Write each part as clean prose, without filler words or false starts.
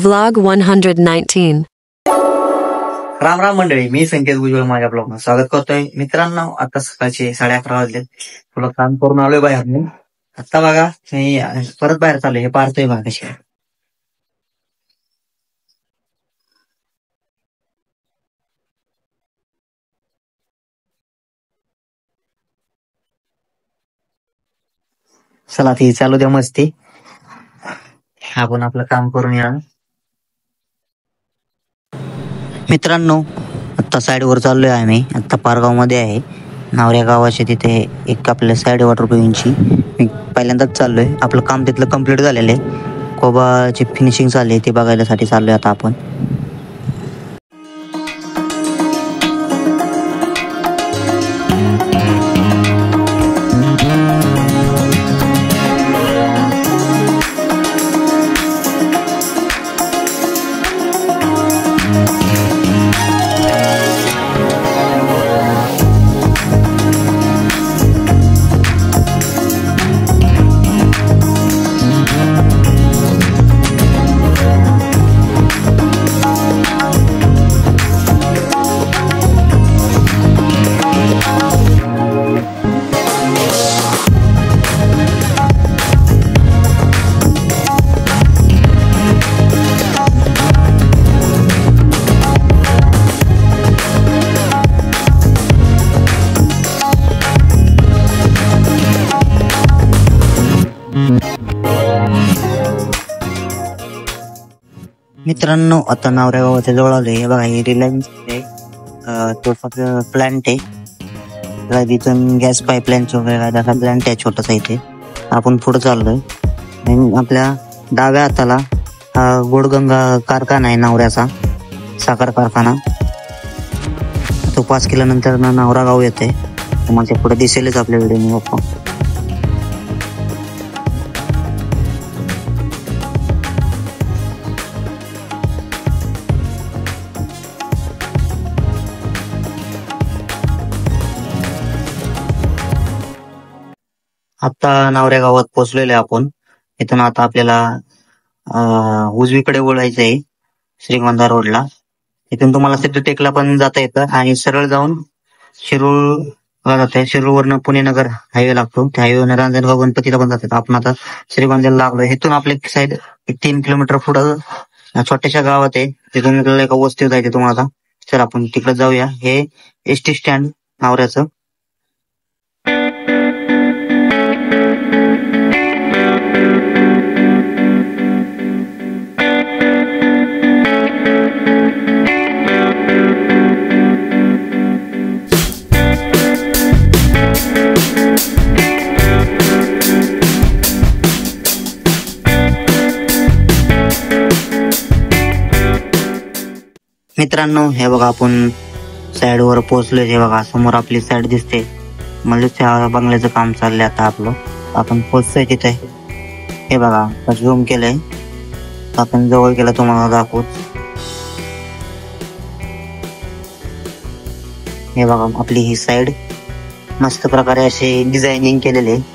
Vlog 119. Ram Ram मंडळी, मी संकेत भुजबळ माझ्या ब्लॉगमध्ये स्वागत करतोय. मित्रांनो, आता सकाळचे 11:30 वाजले. थोडं काम करून आलोय बाहेर. आता बघा मी परत बाहेर चाललोय. हे पाहतोय बघा कशी चला ती चालू द्या मस्ती. आपण आपलं काम करून या. मित्रांनो, आता साईडवर चाललोय आम्ही. आता पारगाव मध्ये आहे, नावऱ्या गावाच्या तिथे एक आपल्या साईड वॉटर प्युरिंगची. मी पहिल्यांदाच चाललोय. आपलं काम तिथलं कम्प्लीट झालेलं आहे. कोबाची फिनिशिंग चालली आहे, ती बघायसाठी चाललोय आता आपण. मित्रांनो, आता नावऱ्या गावाच्या जवळ आलोय. हे बघा, हे रिलायन्स तो फक्त प्लांट आहे. तिथून गॅस पाईपलाईनचा वगैरे प्लांट आहे छोटासा. इथे आपण पुढे चाललोय. आपल्या डाव्या हाताला हा गोडगंगा कारखाना आहे, नावऱ्याचा साखर कारखाना. तो 5 किलोमीटर नावरा गाव येते. माझ्या पुढे दिसेलच आपल्या व्हिडिओ बाप्पा. आता नावऱ्या गावात पोहोचलेलो आहे आपण. इथून आता आपल्याला उजवीकडे वळायचं आहे, श्रीगोंदा रोडला. इथून तुम्हाला सिद्धटेकला पण जाता येतं आणि सरळ जाऊन शिरूरला जात आहे. शिरूरवरनं पुणे नगर हायवे लागतो. त्या हायवेवरनं रांजणगाव गणपतीला पण जातात. आपण आता श्रीगोंद्याला लागलो. इथून आपले साईड 3 किलोमीटर पुढं छोट्याशा गावात आहे. तिथून एका वस्तीवर जायचं तुम्हाला. चल आपण तिकडे जाऊया. हे एसटी स्टँड नावऱ्याचं. मित्रांनो, हे बघा आपण साईडवर पोहोचलोय. हे बघा समोर आपली साईड दिसते. म्हणजे त्या बंगल्याचं काम चाललंय आता आपलं. आपण पोहोचतोय तिथे. हे बघा झूम केलंय. आपण जवळ गेला तुम्हाला दाखवू. हे बघा आपली ही साईड मस्त प्रकारे अशी डिझायनिंग केलेली आहे.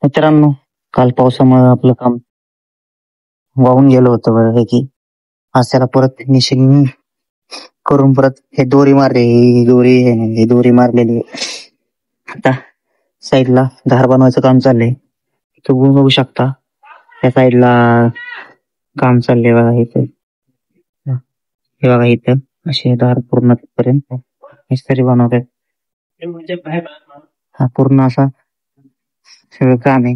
मित्रांनो, काल पावसामुळे आपलं काम वाहून गेलं होतं बऱ्यापैकी. आज त्याला परत फिनिशिंग करून परत हे दोरी मारली. ही दोरी मारलेली. आता साईडला धार बनवायचं काम चाललंय. तुम्ही बघू शकता त्या साईडला काम चाललंय बघा. इथं हे बघा, इथं असे धार पूर्ण पर्यंत मिस्त्री बनवतात. हा पूर्ण असा सगळं काम आहे.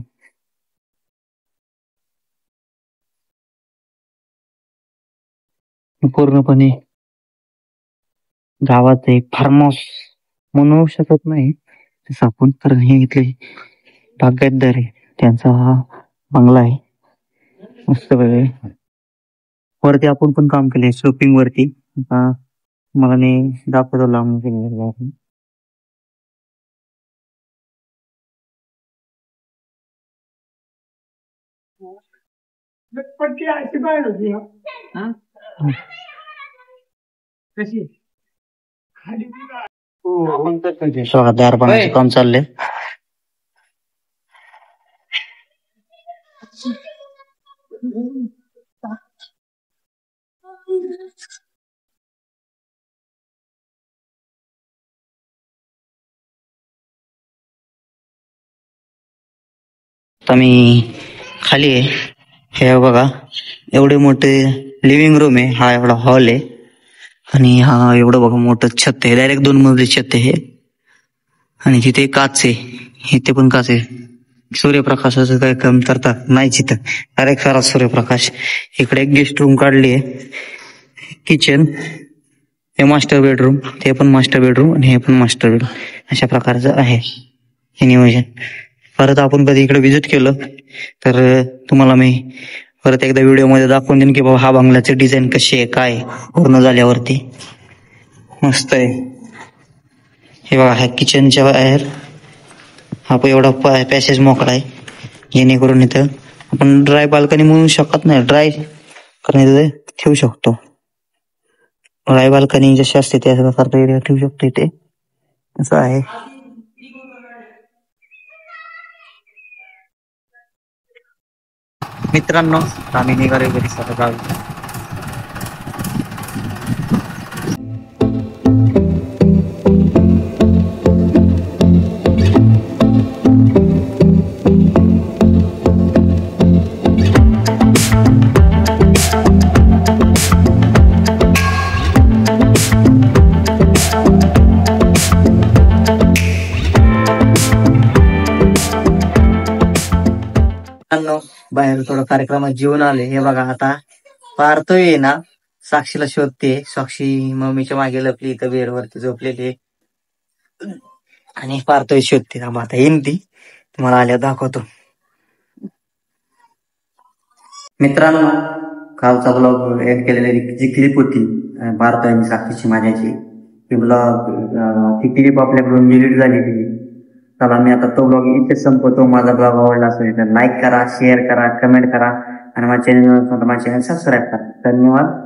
पूर्णपणे गावात एक फार्म हाऊस म्हणू शकत नाही तसं आपण, कारण हे इथले बागायतदार आहे, त्यांचा हा बंगला आहे मस्त वगैरे. वरती आपण पण काम केलंय स्लोपिंग वरती. मला दाखवतो लांब केलेलं. पट्टी अशी बाहेर होती कशी खाली बघा दार पाण्याचं काम चाललंय. आता मी खाली आहे. हे बघा एवढे मोठे लिव्हिंग रूम आहे. हा एवढा हॉल आहे आणि हा एवढं बघा मोठं छत आहे. डायरेक्ट 2 मजली छत आहे आणि तिथे काच आहे. इथे पण काच आहे. सूर्यप्रकाशाचं काय कमतरता नाहीच इथं. डायरेक्ट खरा सूर्यप्रकाश. इकडे एक गेस्ट रूम काढली आहे. किचन, हे मास्टर बेडरूम, ते पण मास्टर बेडरूम आणि हे पण मास्टर बेडरूम. अशा प्रकारचं आहे हे नियोजन. परत आपण कधी इकडे व्हिजिट केलं तर तुम्हाला मी परत एकदा व्हिडिओ मध्ये दाखवून देईन की बाबा हा बंगल्याचे डिझाईन कशी आहे, काय पूर्ण झाल्यावरती. मस्त आहे. हे बघा ह्या किचनच्या बाहेर हा एवढा पॅसेज मोकळा आहे, जेणेकरून इथं आपण ड्राय बाल्कनी म्हणू शकत नाही, ड्राय कारण इथे ठेवू शकतो. ड्राय बाल्कनी जशी असते त्या प्रकारचा एरिया ठेवू शकतो इथे. असं आहे. मित्रांनो आम्ही निघालो घरी स्वतः गावी. बाहेर थोडं कार्यक्रमात जेवून आले. हे बघा आता पार्थोय ना साक्षीला शोधते. साक्षी मम्मीच्या मागे लपली इथं बेडवरती झोपलेली आणि पार्थोय शोधते. आता येईन ती, तुम्हाला आल्या दाखवतो. मित्रांनो कालचा ब्लॉग एड केलेली जी क्लिप होती पार्थोय आणि साक्षीची माझ्याची, ती ब्लॉग ती क्लिप आपल्याकडून डिलीट झालेली. चला मी आता तो ब्लॉग इथे संपवतो. माझा ब्लॉग आवडला असेल तर लाईक करा, शेअर करा, कमेंट करा आणि माझ्या चॅनल सबस्क्राईब करा. धन्यवाद.